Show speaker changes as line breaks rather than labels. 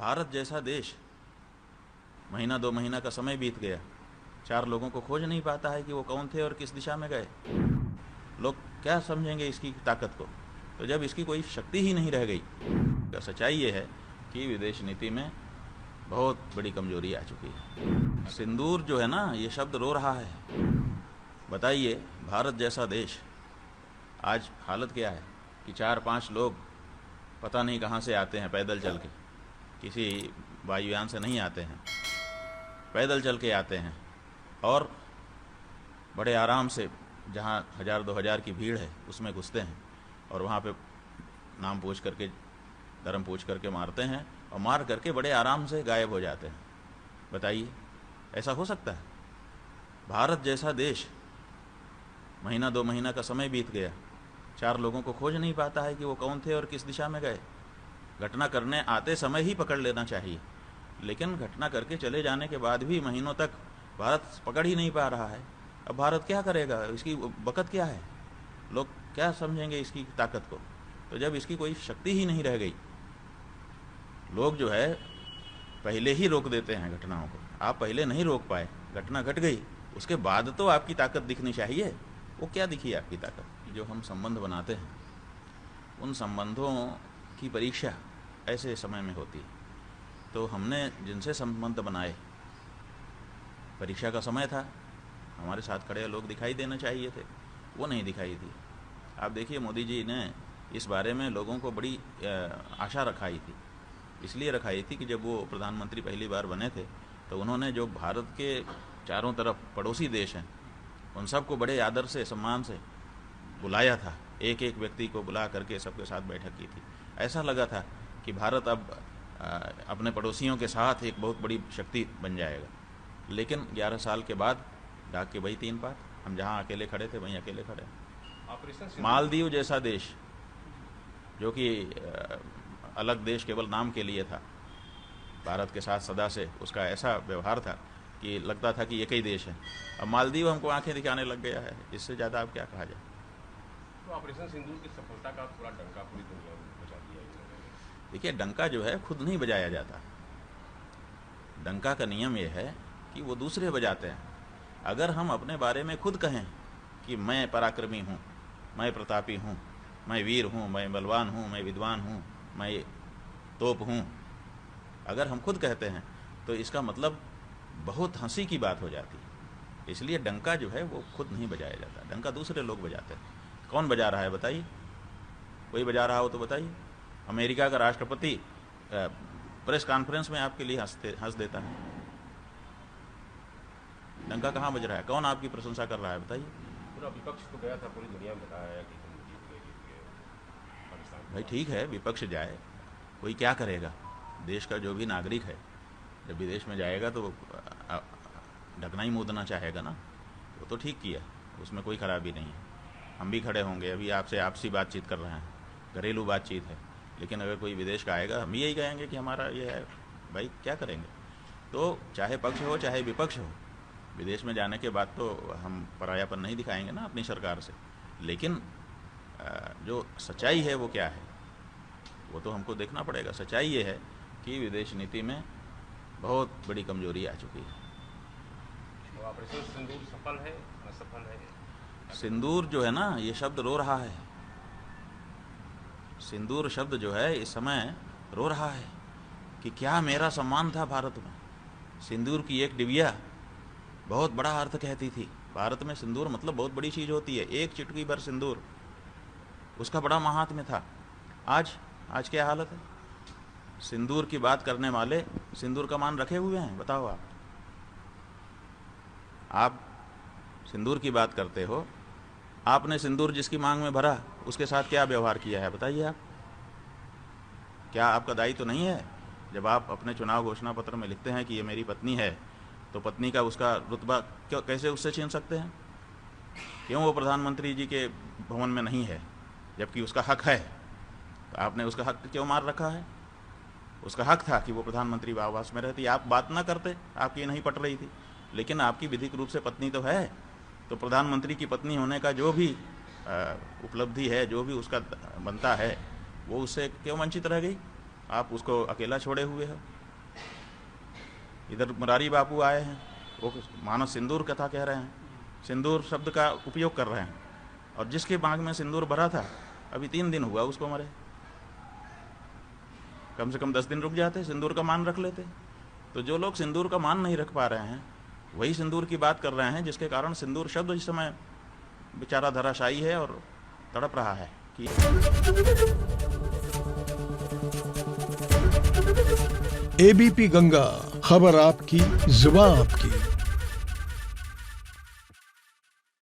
भारत जैसा देश, महीना 2 महीना का समय बीत गया, 4 लोगों को खोज नहीं पाता है कि वो कौन थे और किस दिशा में गए। लोग क्या समझेंगे इसकी ताकत को? तो जब इसकी कोई शक्ति ही नहीं रह गई। सच्चाई ये है कि विदेश नीति में बहुत बड़ी कमजोरी आ चुकी है। सिंदूर जो है ना, ये शब्द रो रहा है। बताइए, भारत जैसा देश, आज हालत क्या है कि 4-5 लोग पता नहीं कहाँ से आते हैं पैदल चल के, किसी वायुयान से नहीं आते हैं, पैदल चल के आते हैं और बड़े आराम से जहाँ 1000-2000 की भीड़ है उसमें घुसते हैं और वहाँ पे नाम पूछ करके, धर्म पूछ करके मारते हैं और मार करके बड़े आराम से गायब हो जाते हैं। बताइए, ऐसा हो सकता है? भारत जैसा देश, महीना 2 महीना का समय बीत गया, 4 लोगों को खोज नहीं पाता है कि वो कौन थे और किस दिशा में गए। घटना करने आते समय ही पकड़ लेना चाहिए, लेकिन घटना करके चले जाने के बाद भी महीनों तक भारत पकड़ ही नहीं पा रहा है। अब भारत क्या करेगा? इसकी बकत क्या है? लोग क्या समझेंगे इसकी ताकत को? तो जब इसकी कोई शक्ति ही नहीं रह गई, लोग जो है पहले ही रोक देते हैं घटनाओं को। आप पहले नहीं रोक पाए, घटना घट गई, उसके बाद तो आपकी ताकत दिखनी चाहिए। वो क्या दिखी आपकी ताकत? जो हम संबंध बनाते हैं, उन संबंधों की परीक्षा ऐसे समय में होती है। तो हमने जिनसे संबंध बनाए, परीक्षा का समय था, हमारे साथ खड़े लोग दिखाई देना चाहिए थे, वो नहीं दिखाई दी। आप देखिए, मोदी जी ने इस बारे में लोगों को बड़ी आशा रखाई थी। इसलिए रखाई थी कि जब वो प्रधानमंत्री पहली बार बने थे तो उन्होंने जो भारत के चारों तरफ पड़ोसी देश हैं उन सबको बड़े आदर से, सम्मान से बुलाया था। एक एक व्यक्ति को बुला करके सबके साथ बैठक की थी। ऐसा लगा था कि भारत अब अपने पड़ोसियों के साथ एक बहुत बड़ी शक्ति बन जाएगा। लेकिन 11 साल के बाद डाक के वही 3 पात, हम जहाँ अकेले खड़े थे वहीं अकेले खड़े। मालदीव जैसा देश, जो कि अलग देश केवल नाम के लिए था, भारत के साथ सदा से उसका ऐसा व्यवहार था कि लगता था कि एक ही देश है। अब मालदीव हमको आंखें दिखाने लग गया है। इससे ज़्यादा अब क्या कहा जाए?
तो ऑपरेशन सिंदूर की सफलता का थोड़ा डंका पूरी दुनिया में बजा दिया है।
देखिए, डंका जो है खुद नहीं बजाया जाता। डंका का नियम यह है कि वो दूसरे बजाते हैं। अगर हम अपने बारे में खुद कहें कि मैं पराक्रमी हूँ, मैं प्रतापी हूँ, मैं वीर हूँ, मैं बलवान हूँ, मैं विद्वान हूँ, मैं तोप हूँ, अगर हम खुद कहते हैं तो इसका मतलब बहुत हंसी की बात हो जाती है। इसलिए डंका जो है वो खुद नहीं बजाया जाता, डंका दूसरे लोग बजाते हैं। कौन बजा रहा है बताइए? कोई बजा रहा हो तो बताइए। अमेरिका का राष्ट्रपति प्रेस कॉन्फ्रेंस में आपके लिए हंस देता है। डंका कहाँ बज रहा है? कौन आपकी प्रशंसा कर रहा है बताइए?
पूरा विपक्ष तो गया था, पूरी दुनिया में बताया कि हम जीत गए पाकिस्तान।
भाई ठीक है, विपक्ष जाए, कोई क्या करेगा? देश का जो भी नागरिक है जब विदेश में जाएगा तो ढकना ही मुदना चाहेगा ना। वो तो ठीक किया, उसमें कोई खराबी नहीं है। हम भी खड़े होंगे, अभी आपसे आपसी बातचीत कर रहे हैं, घरेलू बातचीत है, लेकिन अगर कोई विदेश का आएगा हम यही कहेंगे कि हमारा ये है। भाई क्या करेंगे? तो चाहे पक्ष हो चाहे विपक्ष हो, विदेश में जाने के बाद तो हम परायापन नहीं दिखाएंगे ना अपनी सरकार से। लेकिन जो सच्चाई है वो क्या है, वो तो हमको देखना पड़ेगा। सच्चाई ये है कि विदेश नीति में बहुत बड़ी कमजोरी आ चुकी है।
तो ऑपरेशन सिंदूर सफल है, असफल है?
सिंदूर जो है ना, ये शब्द रो रहा है। सिंदूर शब्द जो है इस समय रो रहा है कि क्या मेरा सम्मान था भारत में। सिंदूर की एक डिबिया बहुत बड़ा अर्थ कहती थी। भारत में सिंदूर मतलब बहुत बड़ी चीज़ होती है। एक चुटकी भर सिंदूर, उसका बड़ा महात्म्य था। आज क्या हालत है? सिंदूर की बात करने वाले सिंदूर का मान रखे हुए हैं। बताओ, आप सिंदूर की बात करते हो, आपने सिंदूर जिसकी मांग में भरा उसके साथ क्या व्यवहार किया है बताइए आप? क्या आपका दायित्व तो नहीं है? जब आप अपने चुनाव घोषणा पत्र में लिखते हैं कि ये मेरी पत्नी है, तो पत्नी का उसका रुतबा कैसे उससे छीन सकते हैं? क्यों वो प्रधानमंत्री जी के भवन में नहीं है जबकि उसका हक है? तो आपने उसका हक क्यों मार रखा है? उसका हक था कि वो प्रधानमंत्री आवास में रहती। आप बात ना करते, आपकी नहीं पट रही थी, लेकिन आपकी विधिक रूप से पत्नी तो है। तो प्रधानमंत्री की पत्नी होने का जो भी उपलब्धि है, जो भी उसका बनता है, वो उससे क्यों वंचित रह गई? आप उसको अकेला छोड़े हुए हो। इधर मुरारी बापू आए हैं, वो मानो सिंदूर कथा कह रहे हैं, सिंदूर शब्द का उपयोग कर रहे हैं, और जिसके बाग में सिंदूर भरा था अभी 3 दिन हुआ उसको मरे। कम से कम 10 दिन रुक जाते, सिंदूर का मान रख लेते। तो जो लोग सिंदूर का मान नहीं रख पा रहे हैं वही सिंदूर की बात कर रहे हैं, जिसके कारण सिंदूर शब्द इस समय बेचारा धराशायी है और तड़प रहा है कि
एबीपी गंगा, खबर आपकी, जुबान आपकी।